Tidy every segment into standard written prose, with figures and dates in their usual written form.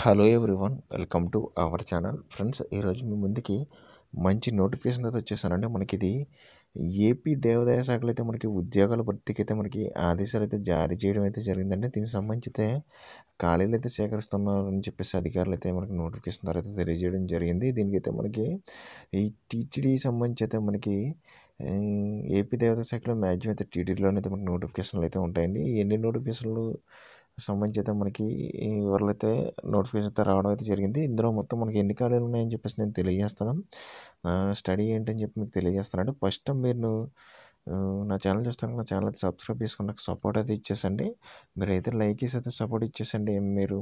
Hello everyone, welcome to our channel. Friends, ఈరోజు మీ ముందుకి మంచి నోటిఫికేషన్ అయితే వచ్చేసానండి. మనకి ఇది ఏపీ దేవాదాయ శాఖలో అయితే మనకి ఉద్యోగాల భర్తీకి అయితే మనకి ఆదేశాలు అయితే జారీ చేయడం అయితే జరిగిందండి. దీనికి సంబంధించి అయితే ఖాళీలు అయితే సేకరిస్తున్నారని చెప్పేసి అధికారులు అయితే మనకి నోటిఫికేషన్ ద్వారా అయితే తెలియజేయడం జరిగింది. దీనికైతే మనకి ఈ టీటీడీ సంబంధించి అయితే మనకి ఏపీ దేవాదాయ శాఖలో మ్యాక్సిమం అయితే టీటీడీలోనే అయితే మనకి నోటిఫికేషన్లు అయితే ఉంటాయండి. ఎన్ని నోటిఫికేషన్లు సంబంధించి అయితే మనకి వివరాలు అయితే నోటిఫికేషన్ అయితే రావడం అయితే జరిగింది. ఇందులో మొత్తం మనకి ఎన్ని ఖాళీలు ఉన్నాయని చెప్పేసి నేను తెలియజేస్తాను. స్టడీ ఏంటని చెప్పి మీకు తెలియజేస్తానండి. ఫస్ట్ మీరు నా ఛానల్ చూస్తాను, నా ఛానల్ అయితే సబ్స్క్రైబ్ చేసుకుని నాకు సపోర్ట్ అయితే ఇచ్చేసండి. మీరు అయితే లైక్ చేసి అయితే సపోర్ట్ ఇచ్చేసండి. మీరు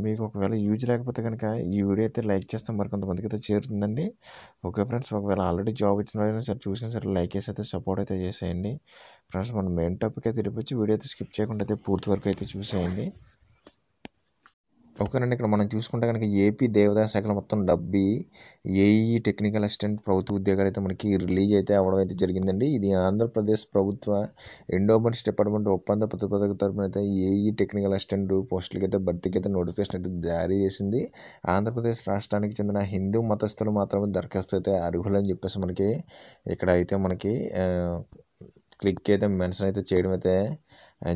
మీకు ఒకవేళ యూజ్ లేకపోతే కనుక ఈ వీడియో అయితే లైక్ చేస్తే మరికొంతమందికి అయితే చేరుతుందండి. ఓకే ఫ్రెండ్స్, ఒకవేళ ఆల్రెడీ జాబ్ ఇచ్చిన వాళ్ళైనా సరే చూసినా సరే లైక్ చేసి అయితే సపోర్ట్ అయితే చేసేయండి. ఫ్రెండ్స్, మనం మెయిన్ టాపిక్ అయితే తిరిగి వీడియో అయితే స్కిప్ చేయకుండా అయితే పూర్తి వరకు అయితే చూసేయండి. ఓకేనండి, ఇక్కడ మనం చూసుకుంటే కనుక ఏపీ దేవాదాయ శాఖలో మొత్తం 70 ఏఈ టెక్నికల్ అసిస్టెంట్ ప్రభుత్వ ఉద్యోగాలు అయితే మనకి రిలీజ్ అయితే అవ్వడం అయితే జరిగిందండి. ఇది ఆంధ్రప్రదేశ్ ప్రభుత్వ ఎండోమెంట్స్ డిపార్ట్మెంట్ ఒప్పంద ప్రతిపాదక తరపున అయితే ఏఈ టెక్నికల్ అసిస్టెంట్ పోస్టులకి అయితే భర్తీకి అయితే నోటిఫికేషన్ అయితే జారీ చేసింది. ఆంధ్రప్రదేశ్ రాష్ట్రానికి చెందిన హిందూ మతస్థులు మాత్రమే దరఖాస్తు అయితే అర్హులని చెప్పేసి మనకి ఇక్కడ అయితే మనకి క్లిక్ అయితే మెన్షన్ అయితే చేయడం అయితే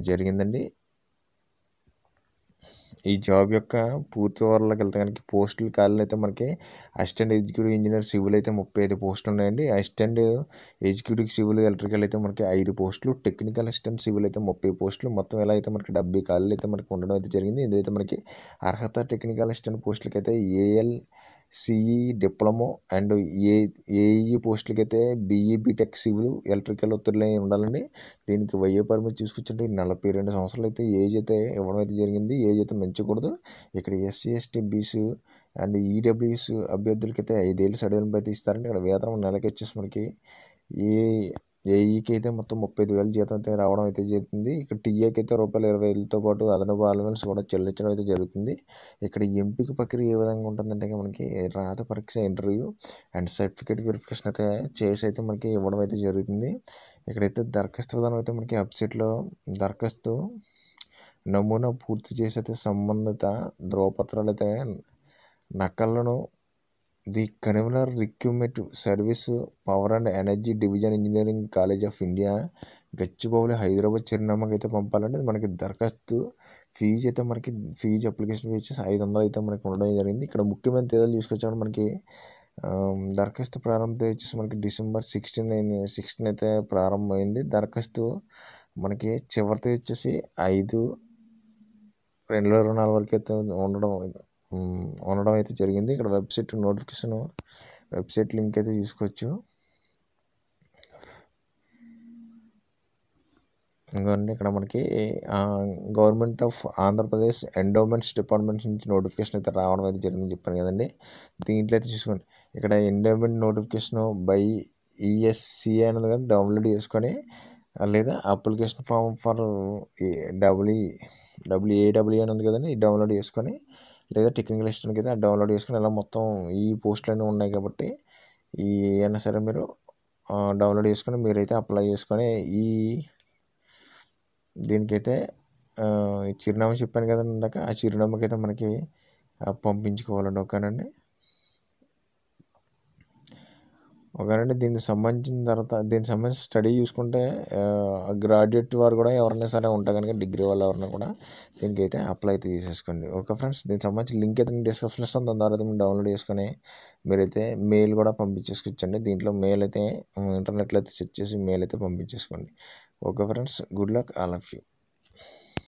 జరిగిందండి. ఈ జాబ్ యొక్క పూర్తి వివరాలకు వెళ్తే కనుక పోస్టుల ఖాళీలు అయితే మనకి అసిస్టెంట్ ఎగ్జిక్యూటివ్ ఇంజనీర్ సివిల్ అయితే 35 పోస్టులు ఉన్నాయండి. అసిస్టెంట్ ఎగ్జిక్యూటివ్ సివిల్ ఎలక్ట్రికల్ అయితే మనకి 5 పోస్టులు, టెక్నికల్ అసిస్టెంట్ సివిల్ అయితే 30 పోస్టులు, మొత్తం ఎలా అయితే మనకి 70 ఖాళీలు అయితే మనకి ఉండడం అయితే జరిగింది. ఇదైతే మనకి అర్హత టెక్నికల్ అసిస్టెంట్ పోస్టులకి అయితే ఏఎల్సిఈ డిప్లొమో అండ్ ఏఈ పోస్టులకి అయితే బీఈ బీటెక్ సివిల్ ఎలక్ట్రికల్ ఉత్తీర్ణులై ఉండాలండి. దీనికి వయో పరిమితి చూసుకొచ్చండి 42 సంవత్సరాలు అయితే ఏజ్ అయితే ఇవ్వడం అయితే జరిగింది. ఏజ్ అయితే పెంచకూడదు. ఇక్కడ SC ST BC and EWS అభ్యర్థులకి అయితే 5 ఏళ్ళు సడలింపు అయితే ఇస్తారండి. ఇక్కడ వేతనం నెలకి వచ్చేసి మనకి ఏఈకి అయితే మొత్తం 35,000 జీతం అయితే రావడం అయితే జరుగుతుంది. ఇక్కడ టీఏకి అయితే ₹20,000తో పాటు అదనపు అలవెన్స్ కూడా చెల్లించడం అయితే జరుగుతుంది. ఇక్కడ ఎంపిక ప్రక్రియ ఏ విధంగా ఉంటుందంటే మనకి రాత పరీక్ష, ఇంటర్వ్యూ అండ్ సర్టిఫికేట్ వెరిఫికేషన్ అయితే చేసి అయితే మనకి ఇవ్వడం అయితే జరుగుతుంది. ఇక్కడైతే దరఖాస్తు విధానం అయితే మనకి వెబ్సైట్లో దరఖాస్తు నమూనా పూర్తి చేసి అయితే సంబంధిత ధ్రువపత్రాలు అయితే నకలను the convener recruitment service power and energy division engineering college of India Gachibowli Hyderabad చిరునామాకి అయితే పంపాలండి. మనకి దరఖాస్తు ఫీజు అయితే మనకి అప్లికేషన్ ఫీజు 500 అయితే మనకి ఉండడం జరిగింది. ఇక్కడ ముఖ్యమైన తేదీలు తీసుకొచ్చాక మనకి దరఖాస్తు ప్రారంభ తేదీ వచ్చేసి మనకి December 16 అయితే ప్రారంభమైంది. దరఖాస్తు మనకి చివరి తేదీ వచ్చేసి 5/2024 వరకు అయితే ఉండడం అయితే జరిగింది. ఇక్కడ వెబ్సైట్ నోటిఫికేషన్ వెబ్సైట్ లింక్ అయితే చూసుకోవచ్చు. ఇంకోండి, ఇక్కడ మనకి government of Andhra Pradesh endowments department నుంచి నోటిఫికేషన్ అయితే రావడం అయితే జరిగిందని చెప్పాను కదండి. దీంట్లో అయితే చూసుకోండి, ఇక్కడ ఎండోమెంట్ నోటిఫికేషన్ బై ఈఎస్సిఏ అనేది కానీ డౌన్లోడ్ చేసుకొని లేదా అప్లికేషన్ ఫామ్ ఫర్ డబ్ల్యూఏడబ్ల్యూ అని ఉంది కదండి, ఈ డౌన్లోడ్ చేసుకొని లేదా టెక్నికల్ అసిస్టెంట్కి అయితే డౌన్లోడ్ చేసుకొని ఇలా మొత్తం ఈ పోస్టులు అన్నీ ఉన్నాయి కాబట్టి అయినా సరే మీరు డౌన్లోడ్ చేసుకొని మీరైతే అప్లై చేసుకొని దీనికైతే చిరునామా చెప్పాను కదండి ఇందాక, ఆ చిరునామాకి అయితే మనకి పంపించుకోవాలండి. ఓకేనండి. దీనికి సంబంధించి స్టడీ చూసుకుంటే గ్రాడ్యుయేట్ వారు కూడా ఎవరైనా సరే ఉంటే కనుక డిగ్రీ వాళ్ళు ఎవరైనా కూడా దీనికైతే అప్లై అయితే చేసేసుకోండి. ఓకే ఫ్రెండ్స్, దీనికి సంబంధించి లింక్ అయితే నేను డిస్క్రిప్షన్లో ఇస్తాను. దాని ద్వారా మీరు డౌన్లోడ్ చేసుకొని మీరైతే మెయిల్ కూడా పంపించేసుకోవచ్చండి. దీంట్లో మెయిల్ అయితే ఇంటర్నెట్లో అయితే చెక్ చేసి మెయిల్ అయితే పంపించేసుకోండి. Okay friends, good luck all of you.